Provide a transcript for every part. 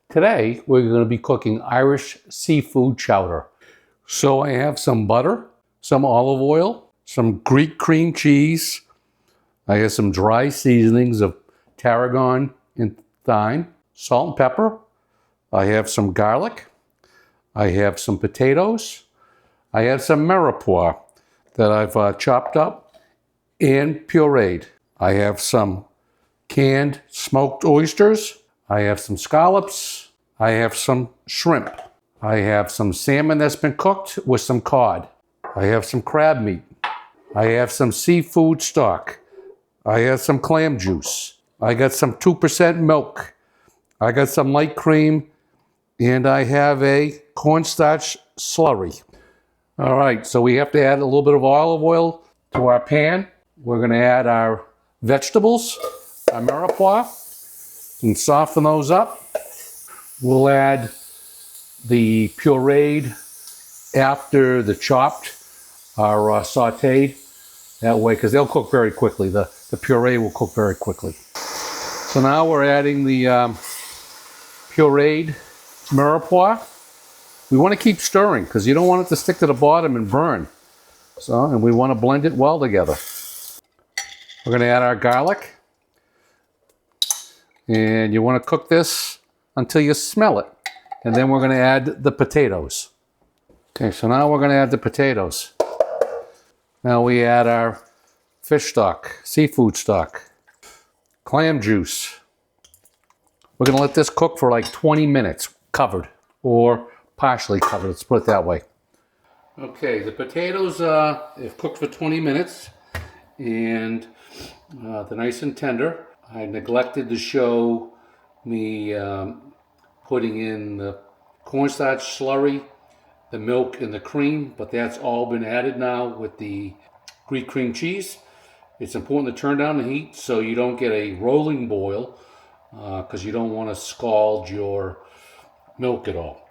Today, we're going to be cooking Irish seafood chowder. So I have some butter, some olive oil, some Greek cream cheese. I have some dry seasonings of tarragon and thyme, salt and pepper. I have some garlic. I have some potatoes. I have some mirepoix that I've chopped up and pureed. I have some canned smoked oysters. I have some scallops. I have some shrimp. I have some salmon that's been cooked with some cod. I have some crab meat. I have some seafood stock. I have some clam juice. I got some 2% milk. I got some light cream, and I have a cornstarch slurry. All right, so we have to add a little bit of olive oil to our pan. We're gonna add our vegetables, our mirepoix, and soften those up. We'll add the pureed after the chopped are sauteed. That way, because they'll cook very quickly. The puree will cook very quickly. So now we're adding the pureed mirepoix. We want to keep stirring because you don't want it to stick to the bottom and burn. And we want to blend it well together. We're going to add our garlic. And you want to cook this until you smell it. And then we're going to add the potatoes. Okay, so now we're going to add the potatoes. Now we add our fish stock, seafood stock, clam juice. We're going to let this cook for like 20 minutes, covered, or partially covered, let's put it that way. Okay, the potatoes have cooked for 20 minutes, and they're nice and tender. I neglected to show me putting in the cornstarch slurry, the milk, and the cream, but that's all been added now with the Greek cream cheese. It's important to turn down the heat so you don't get a rolling boil because you don't want to scald your milk at all.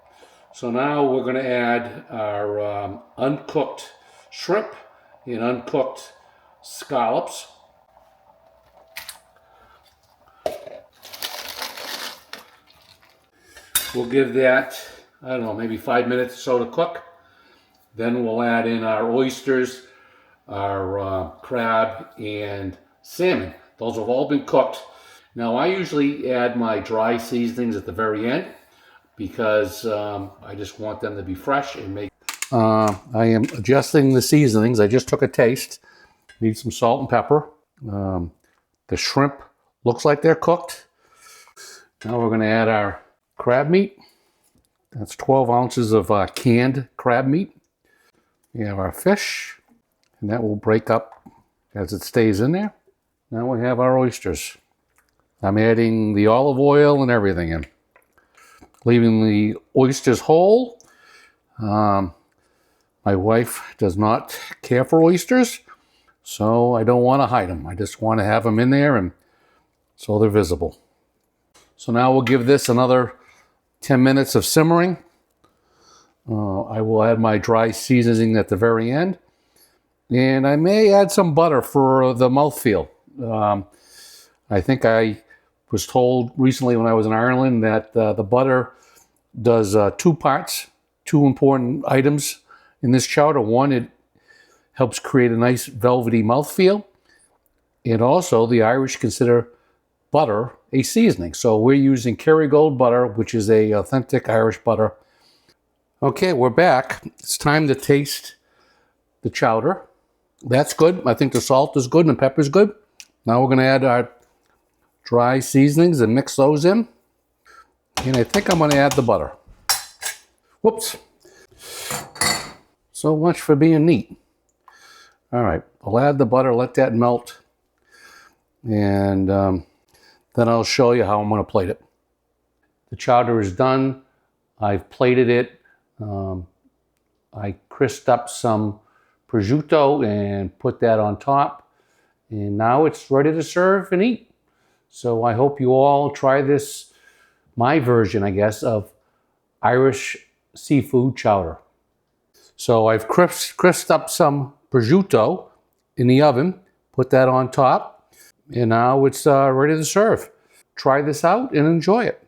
So now we're going to add our uncooked shrimp and uncooked scallops. We'll give that, I don't know, maybe 5 minutes or so to cook. Then we'll add in our oysters, our crab, and salmon. Those have all been cooked. Now I usually add my dry seasonings at the very end because I just want them to be fresh and make. I am adjusting the seasonings. I just took a taste. Need some salt and pepper. The shrimp looks like they're cooked. Now we're going to add our crab meat. That's 12 ounces of canned crab meat. We have our fish, and that will break up as it stays in there. Now we have our oysters. I'm adding the olive oil and everything in. Leaving the oysters whole. My wife does not care for oysters, so I don't want to hide them. I just want to have them in there and so they're visible. So now we'll give this another 10 minutes of simmering. I will add my dry seasoning at the very end. And I may add some butter for the mouthfeel. I think I was told recently when I was in Ireland that the butter does 2 parts, 2 important items in this chowder. One, it helps create a nice velvety mouthfeel. And also, the Irish consider butter a seasoning. So we're using Kerrygold butter, which is a authentic Irish butter. Okay, we're back. It's time to taste the chowder. That's good. I think the salt is good and the pepper is good. Now we're going to add our dry seasonings and mix those in. And I think I'm going to add the butter. Whoops. So much for being neat. All right, I'll add the butter, let that melt. And then I'll show you how I'm going to plate it. The chowder is done. I've plated it. I crisped up some prosciutto and put that on top. And now it's ready to serve and eat. So I hope you all try this, my version, I guess, of Irish seafood chowder. So I've crisped up some prosciutto in the oven, put that on top, and now it's ready to serve. Try this out and enjoy it.